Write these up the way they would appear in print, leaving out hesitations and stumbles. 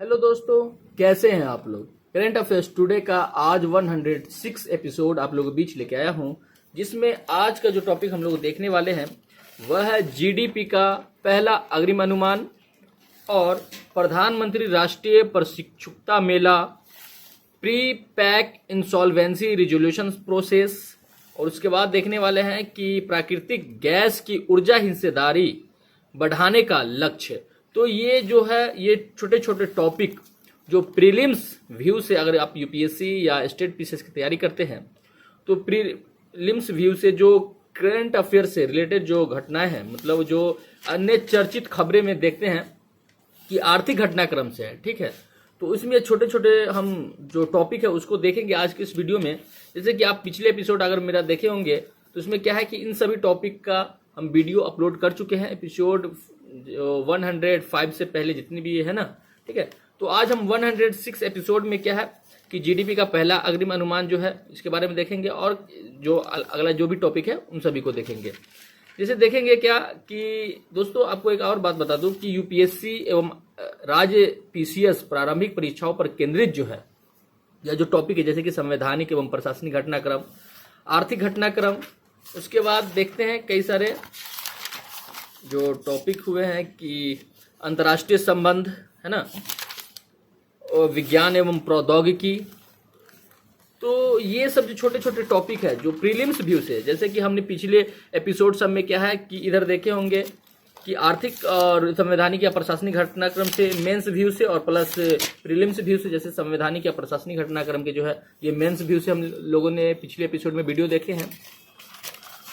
Hello दोस्तों, कैसे हैं आप लोग। करंट अफेयर्स टुडे का आज 106 एपिसोड आप लोगों के बीच लेके आया हूं, जिसमें आज का जो टॉपिक हम लोग देखने वाले हैं वह है जीडीपी का पहला अग्रिम अनुमान और प्रधानमंत्री राष्ट्रीय प्रशिक्षुता मेला, pre pack insolvency resolution process, और उसके बाद देखने वाले हैं कि प्राकृतिक गैस की ऊर्जा हिस्सेदारी बढ़ाने का लक्ष्य। तो ये जो है ये छोटे छोटे टॉपिक जो प्रीलिम्स व्यू से, अगर आप यूपीएससी या स्टेट पीसीएस की तैयारी करते हैं तो प्रीलिम्स व्यू से जो करंट अफेयर से रिलेटेड जो घटनाएं हैं, मतलब जो अन्य चर्चित खबरें में देखते हैं कि आर्थिक घटनाक्रम से है, ठीक है। तो इसमें छोटे छोटे हम जो टॉपिक है उसको देखेंगे आज की इस वीडियो में। जैसे कि आप पिछले एपिसोड अगर मेरा देखे होंगे तो इसमें क्या है कि इन सभी टॉपिक का हम वीडियो अपलोड कर चुके हैं, एपिसोड 105 से पहले जितनी भी है ना, ठीक है। तो आज हम 106 एपिसोड में क्या है कि जीडीपी का पहला अग्रिम अनुमान जो है इसके बारे में देखेंगे, और जो अगला जो भी टॉपिक है उन सभी को देखेंगे। जैसे देखेंगे क्या कि दोस्तों, आपको एक और बात बता दूं कि यूपीएससी एवं राज्य पीसीएस प्रारंभिक परीक्षाओं पर केंद्रित जो है यह जो टॉपिक है, जैसे कि संवैधानिक एवं प्रशासनिक घटनाक्रम, आर्थिक घटनाक्रम, उसके बाद देखते हैं कई सारे जो टॉपिक हुए हैं कि अंतर्राष्ट्रीय संबंध है ना, और विज्ञान एवं प्रौद्योगिकी। तो ये सब जो छोटे छोटे टॉपिक है जो प्रीलिम्स व्यू से, जैसे कि हमने पिछले एपिसोड सब में क्या है कि इधर देखे होंगे कि आर्थिक और संवैधानिक या प्रशासनिक घटनाक्रम से मेंस व्यू से, और प्लस प्रीलिम्स व्यू से, जैसे संवैधानिक या प्रशासनिक घटनाक्रम के जो है ये मेंस व्यू से हम लोगों ने पिछले एपिसोड में वीडियो देखे हैं।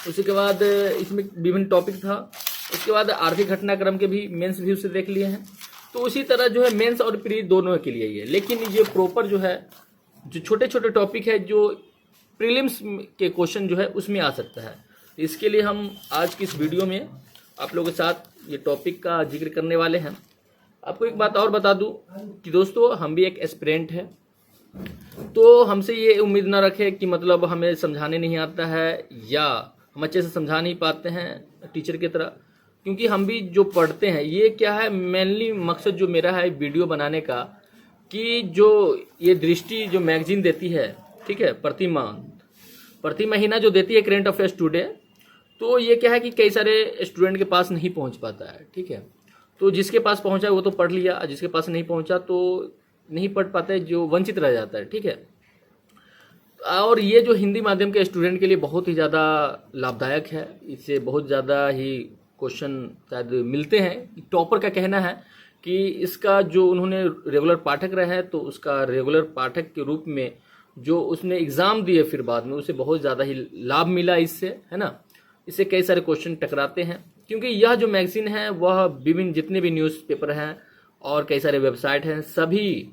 उसके बाद इसमें विभिन्न टॉपिक था, उसके बाद आर्थिक घटनाक्रम के भी मेंस व्यू से देख लिए हैं। तो उसी तरह जो है मेंस और प्री दोनों के लिए ये, लेकिन ये प्रॉपर जो है जो छोटे छोटे टॉपिक है जो प्रीलिम्स के क्वेश्चन जो है उसमें आ सकता है। इसके लिए हम आज की इस वीडियो में आप लोगों के साथ ये टॉपिक का जिक्र करने वाले हैं। आपको एक बात और बता दूं कि दोस्तों, हम भी एक एस्पिरेंट है, तो हमसे ये उम्मीद ना रखें कि मतलब हमें समझाने नहीं आता है या हम अच्छे से समझा नहीं पाते हैं टीचर की तरह, क्योंकि हम भी जो पढ़ते हैं ये क्या है, मेनली मकसद जो मेरा है वीडियो बनाने का कि जो ये दृष्टि जो मैगजीन देती है, ठीक है, प्रति महीना जो देती है करंट अफेयर्स टुडे, तो ये क्या है कि कई सारे स्टूडेंट के पास नहीं पहुंच पाता है, ठीक है। तो जिसके पास पहुंचा वो तो पढ़ लिया, जिसके पास नहीं पहुंचा तो नहीं पढ़ पाता है, जो वंचित रह जाता है, ठीक है। और ये जो हिंदी माध्यम के स्टूडेंट के लिए बहुत ही ज़्यादा लाभदायक है, इससे बहुत ज़्यादा ही क्वेश्चन शायद मिलते हैं। टॉपर का कहना है कि इसका जो उन्होंने रेगुलर पाठक रहे हैं तो उसका रेगुलर पाठक के रूप में जो उसने एग्ज़ाम दिए फिर बाद में उसे बहुत ज़्यादा ही लाभ मिला इससे, है ना। इससे कई सारे क्वेश्चन टकराते हैं, क्योंकि यह जो मैगजीन है वह विभिन्न जितने भी न्यूज़पेपर हैं और कई सारे वेबसाइट हैं, सभी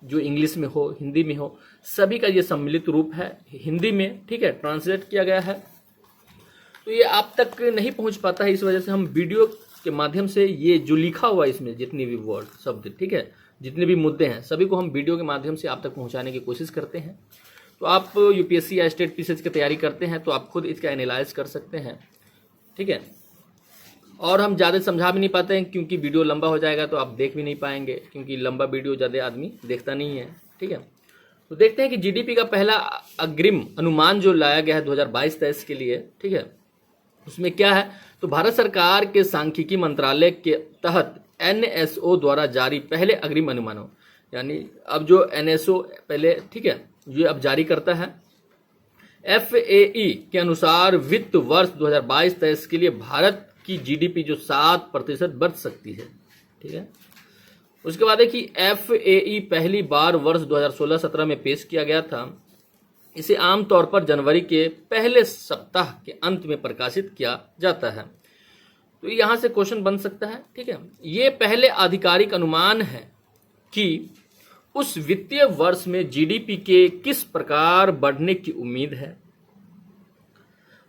जो इंग्लिश में हो हिंदी में हो, सभी का ये सम्मिलित रूप है हिंदी में, ठीक है, ट्रांसलेट किया गया है। तो ये आप तक नहीं पहुंच पाता है, इस वजह से हम वीडियो के माध्यम से ये जो लिखा हुआ है इसमें जितनी भी वर्ड शब्द, ठीक है, जितने भी मुद्दे हैं सभी को हम वीडियो के माध्यम से आप तक पहुंचाने की कोशिश करते हैं। तो आप यूपीएससी या स्टेट पीसीएस की तैयारी करते हैं तो आप खुद इसका एनालाइज कर सकते हैं, ठीक है। और हम ज़्यादा समझा भी नहीं पाते हैं क्योंकि वीडियो लंबा हो जाएगा तो आप देख भी नहीं पाएंगे, क्योंकि लंबा वीडियो ज़्यादा आदमी देखता नहीं है, ठीक है। तो देखते हैं कि जीडीपी का पहला अग्रिम अनुमान जो लाया गया है 2022-23 के लिए, ठीक है, उसमें क्या है। तो भारत सरकार के सांख्यिकी मंत्रालय के तहत एनएसओ द्वारा जारी पहले अग्रिम अनुमानों, यानी अब जो एनएसओ पहले, ठीक है, ये अब जारी करता है। एफएई के अनुसार वित्त वर्ष 2022-23 के लिए भारत की जीडीपी जो 7% बढ़ सकती है, ठीक है। उसके बाद है कि एफएई पहली बार वर्ष 2016-17 में पेश किया गया था। इसे आमतौर पर जनवरी के पहले सप्ताह के अंत में प्रकाशित किया जाता है। तो यहाँ से क्वेश्चन बन सकता है, ठीक है। ये पहले आधिकारिक अनुमान है कि उस वित्तीय वर्ष में जीडीपी के किस प्रकार बढ़ने की उम्मीद है।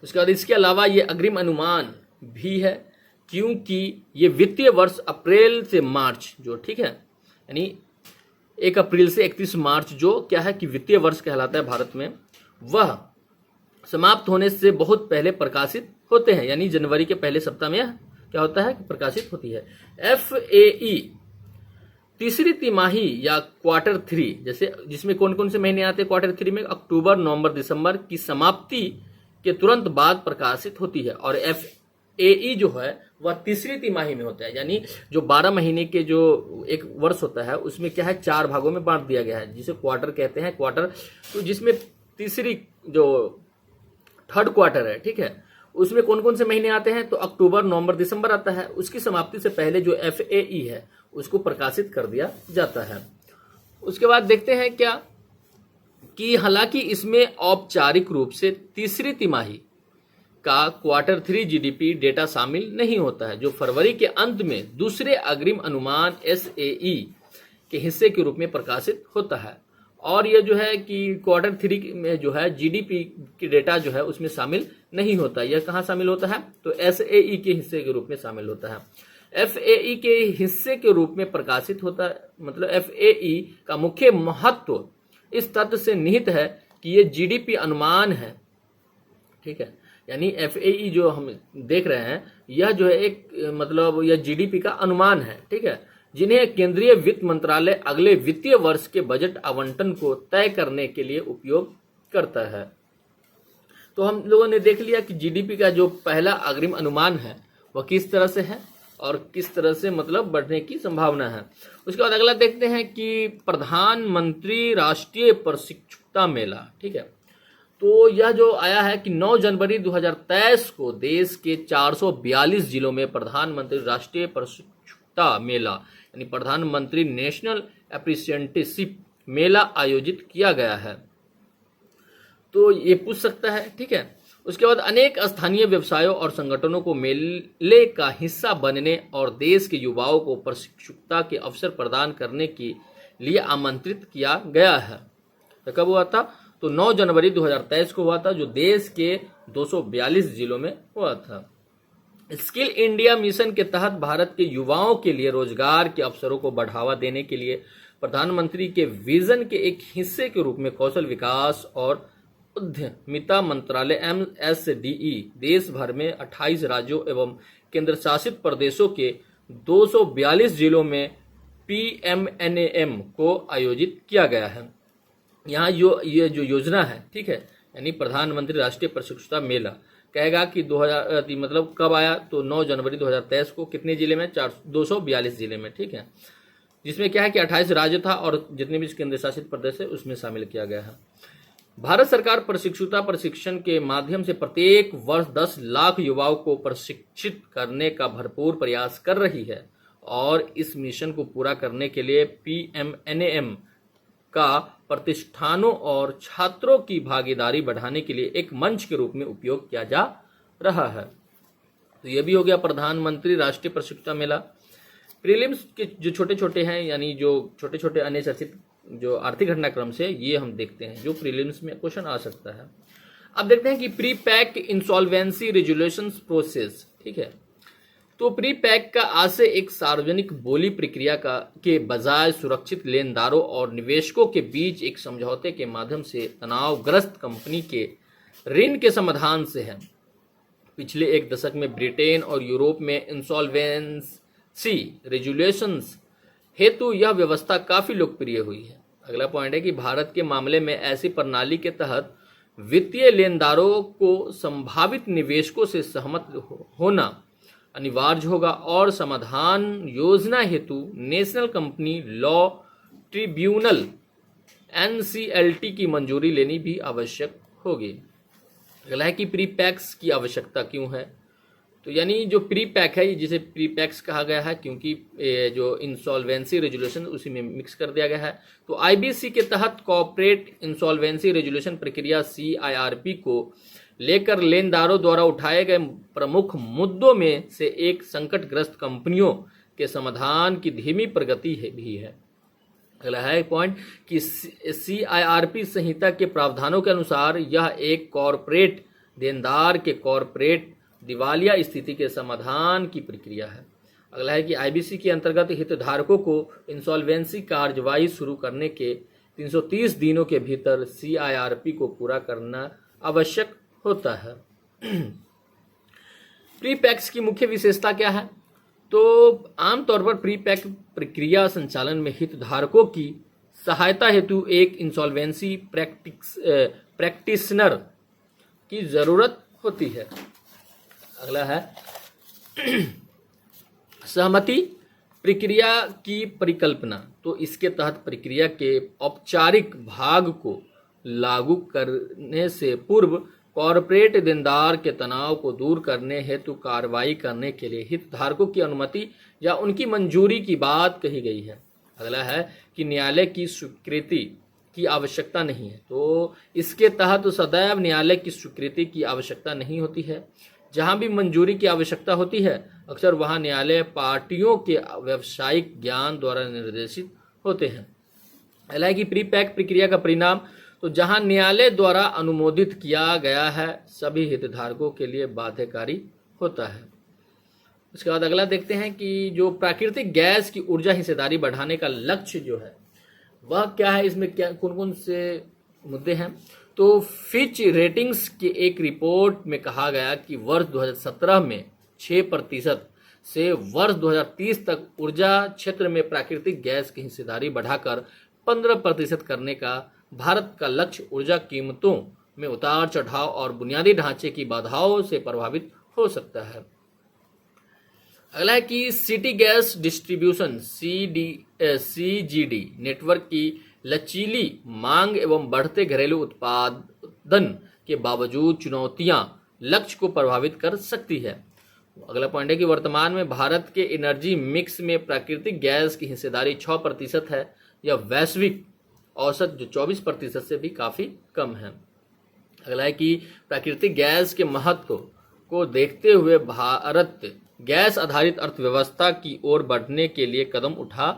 उसके बाद इसके अलावा ये अग्रिम अनुमान भी है क्योंकि ये वित्तीय वर्ष अप्रैल से मार्च जो, ठीक है, यानी 1 अप्रैल से 31 मार्च जो क्या है कि वित्तीय वर्ष कहलाता है भारत में, वह समाप्त होने से बहुत पहले प्रकाशित होते हैं, यानी जनवरी के पहले सप्ताह में क्या होता है प्रकाशित होती है। एफएई तीसरी तिमाही या क्वार्टर थ्री, जैसे जिसमें कौन कौन से महीने आते हैं क्वार्टर थ्री में, अक्टूबर, नवंबर, दिसंबर की समाप्ति के तुरंत बाद प्रकाशित होती है। और FAE जो है वह तीसरी तिमाही में होता है, यानी जो 12 महीने के जो एक वर्ष होता है उसमें क्या है 4 भागों में बांट दिया गया है, जिसे क्वार्टर कहते हैं। क्वार्टर तो जिसमें तीसरी जो थर्ड क्वार्टर है, ठीक है, उसमें कौन कौन से महीने आते हैं, तो अक्टूबर, नवंबर, दिसंबर आता है। उसकी समाप्ति से पहले जो FAE है उसको प्रकाशित कर दिया जाता है। उसके बाद देखते हैं क्या कि हालांकि इसमें औपचारिक रूप से तीसरी तिमाही का क्वार्टर थ्री GDP डेटा शामिल नहीं होता है, जो फरवरी के अंत में दूसरे अग्रिम अनुमान SAE के हिस्से के रूप में प्रकाशित होता है। और यह जो है कि क्वार्टर थ्री में जो है GDP की डेटा जो है उसमें शामिल नहीं होता। यह कहाँ शामिल होता है, तो SAE के हिस्से के रूप में शामिल होता है। FAE के हिस्से के रूप में प्रकाशित होता है, मतलब FAE का मुख्य महत्व इस तथ्य से निहित है कि ये GDP अनुमान है, ठीक है। यानी FAE जो हम देख रहे हैं यह जो है एक मतलब यह GDP का अनुमान है, ठीक है, जिन्हें केंद्रीय वित्त मंत्रालय अगले वित्तीय वर्ष के बजट आवंटन को तय करने के लिए उपयोग करता है। तो हम लोगों ने देख लिया कि GDP का जो पहला अग्रिम अनुमान है वह किस तरह से है और किस तरह से मतलब बढ़ने की संभावना है। उसके बाद अगला देखते हैं कि प्रधानमंत्री राष्ट्रीय प्रशिक्षुता मेला, ठीक है। तो यह जो आया है कि 9 जनवरी 2023 को देश के 442 जिलों में प्रधानमंत्री राष्ट्रीय प्रशिक्षुता मेला यानी प्रधानमंत्री नेशनल अप्रेंटिसशिप मेला आयोजित किया गया है। तो ये पूछ सकता है, ठीक है। उसके बाद अनेक स्थानीय व्यवसायों और संगठनों को मेले का हिस्सा बनने और देश के युवाओं को प्रशिक्षुता के अवसर प्रदान करने के लिए आमंत्रित किया गया है। तो कब हुआ था, तो 9 जनवरी 2023 को हुआ था, जो देश के 242 जिलों में हुआ था। स्किल इंडिया मिशन के तहत भारत के युवाओं के लिए रोजगार के अवसरों को बढ़ावा देने के लिए प्रधानमंत्री के विजन के एक हिस्से के रूप में कौशल विकास और उद्यमिता मंत्रालय MSDE देश भर में 28 राज्यों एवं केंद्र शासित प्रदेशों के 242 जिलों में PMNAM को आयोजित किया गया है। यहाँ ये जो योजना है, ठीक है, यानी प्रधानमंत्री राष्ट्रीय प्रशिक्षुता मेला कहेगा कि 2000 मतलब कब आया, तो 9 जनवरी 2023 को कितने जिले में, 242 जिले में, ठीक है, जिसमें क्या है कि 28 राज्य था और जितने भी केंद्र शासित प्रदेश है उसमें शामिल किया गया है। भारत सरकार प्रशिक्षुता प्रशिक्षण के माध्यम से प्रत्येक वर्ष 10 लाख युवाओं को प्रशिक्षित करने का भरपूर प्रयास कर रही है और इस मिशन को पूरा करने के लिए PMNAM का प्रतिष्ठानों और छात्रों की भागीदारी बढ़ाने के लिए एक मंच के रूप में उपयोग किया जा रहा है। तो यह भी हो गया प्रधानमंत्री राष्ट्रीय प्रशिक्षुता मेला। प्रीलिम्स के जो छोटे छोटे हैं, यानी जो छोटे छोटे अन्य चर्चित जो आर्थिक घटनाक्रम से, ये हम देखते हैं जो प्रीलिम्स में क्वेश्चन आ सकता है। अब देखते हैं कि pre pack insolvency resolution process, ठीक है। तो प्री पैक का आज से एक सार्वजनिक बोली प्रक्रिया के बजाय सुरक्षित लेनदारों और निवेशकों के बीच एक समझौते के माध्यम से तनावग्रस्त कंपनी के ऋण के समाधान से है। पिछले एक दशक में ब्रिटेन और यूरोप में इंसॉल्वेंसी रेजुलेशंस हेतु यह व्यवस्था काफी लोकप्रिय हुई है। अगला पॉइंट है कि भारत के मामले में ऐसी प्रणाली के तहत वित्तीय लेनदारों को संभावित निवेशकों से सहमत होना अनिवार्य होगा और समाधान योजना हेतु national company law tribunal NCLT की मंजूरी लेनी भी आवश्यक होगी। अगला है कि प्री पैक्स की आवश्यकता क्यों है। तो यानी जो प्री पैक है, जिसे प्री पैक्स कहा गया है क्योंकि जो इंसॉल्वेंसी रेजुलेशन उसी में मिक्स कर दिया गया है। तो IBC के तहत कॉर्पोरेट इंसॉल्वेंसी रेजुलेशन प्रक्रिया CIRP को लेकर लेनदारों द्वारा उठाए गए प्रमुख मुद्दों में से एक संकटग्रस्त कंपनियों के समाधान की धीमी प्रगति भी है। अगला है पॉइंट कि CIRP संहिता के प्रावधानों के अनुसार यह एक कॉर्पोरेट देनदार के कॉर्पोरेट दिवालिया स्थिति के समाधान की प्रक्रिया है। अगला है कि IBC के अंतर्गत हितधारकों को इंसॉल्वेंसी कार्यवाही शुरू करने के 330 दिनों के भीतर CIRP को पूरा करना आवश्यक होता है। प्री पैक्स की मुख्य विशेषता क्या है, तो आमतौर पर प्री पैक प्रक्रिया संचालन में हितधारकों की सहायता हेतु एक इंसॉल्वेंसी प्रैक्टिशनर की जरूरत होती है। अगला है सहमति प्रक्रिया की परिकल्पना। तो इसके तहत प्रक्रिया के औपचारिक भाग को लागू करने से पूर्व कॉरपोरेट देनदार के तनाव को दूर करने हेतु कार्रवाई करने के लिए हितधारकों की अनुमति या उनकी मंजूरी की बात कही गई है। अगला है कि न्यायालय की स्वीकृति की आवश्यकता नहीं है। तो इसके तहत सदैव न्यायालय की स्वीकृति की आवश्यकता नहीं होती है। जहां भी मंजूरी की आवश्यकता होती है अक्सर वहां न्यायालय पार्टियों के व्यावसायिक ज्ञान द्वारा निर्देशित होते हैं। अगला है कि प्री पैक प्रक्रिया का परिणाम। तो जहां न्यायालय द्वारा अनुमोदित किया गया है सभी हितधारकों के लिए बाध्यकारी होता है। उसके बाद अगला देखते हैं कि जो प्राकृतिक गैस की ऊर्जा हिस्सेदारी बढ़ाने का लक्ष्य जो है वह क्या है, इसमें क्या कौन कौन से मुद्दे हैं। तो फिच रेटिंग्स की एक रिपोर्ट में कहा गया कि वर्ष 2017 में 6% से वर्ष 2030 तक ऊर्जा क्षेत्र में प्राकृतिक गैस की हिस्सेदारी बढ़ाकर 15% करने का भारत का लक्ष्य ऊर्जा कीमतों में उतार चढ़ाव और बुनियादी ढांचे की बाधाओं से प्रभावित हो सकता है। अगला है कि city gas distribution CGD network की लचीली मांग एवं बढ़ते घरेलू उत्पादन के बावजूद चुनौतियां लक्ष्य को प्रभावित कर सकती है। अगला पॉइंट है कि वर्तमान में भारत के एनर्जी मिक्स में प्राकृतिक गैस की हिस्सेदारी 6% है। यह वैश्विक औसत जो 24% से भी काफी कम है। अगला है कि प्राकृतिक गैस के महत्व को देखते हुए भारत गैस आधारित अर्थव्यवस्था की ओर बढ़ने के लिए कदम उठा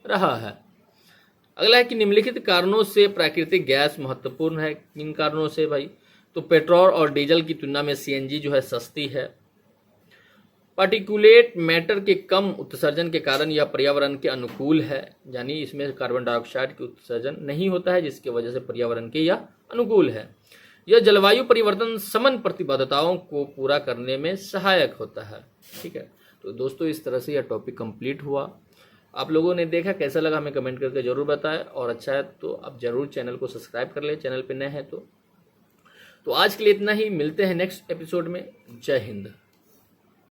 रहा है। अगला है कि निम्नलिखित कारणों से प्राकृतिक गैस महत्वपूर्ण है। किन कारणों से भाई? तो पेट्रोल और डीजल की तुलना में CNG जो है सस्ती है। पार्टिकुलेट मैटर के कम उत्सर्जन के कारण यह पर्यावरण के अनुकूल है, यानी इसमें कार्बन डाइऑक्साइड की उत्सर्जन नहीं होता है जिसकी वजह से पर्यावरण के यह अनुकूल है। यह जलवायु परिवर्तन समन प्रतिबद्धताओं को पूरा करने में सहायक होता है। ठीक है, तो दोस्तों इस तरह से यह टॉपिक कंप्लीट हुआ। आप लोगों ने देखा, कैसा लगा हमें कमेंट करके जरूर बताएं, और अच्छा है तो आप जरूर चैनल को सब्सक्राइब कर लें चैनल पे नए हैं तो आज के लिए इतना ही। मिलते हैं नेक्स्ट एपिसोड में। जय हिंद।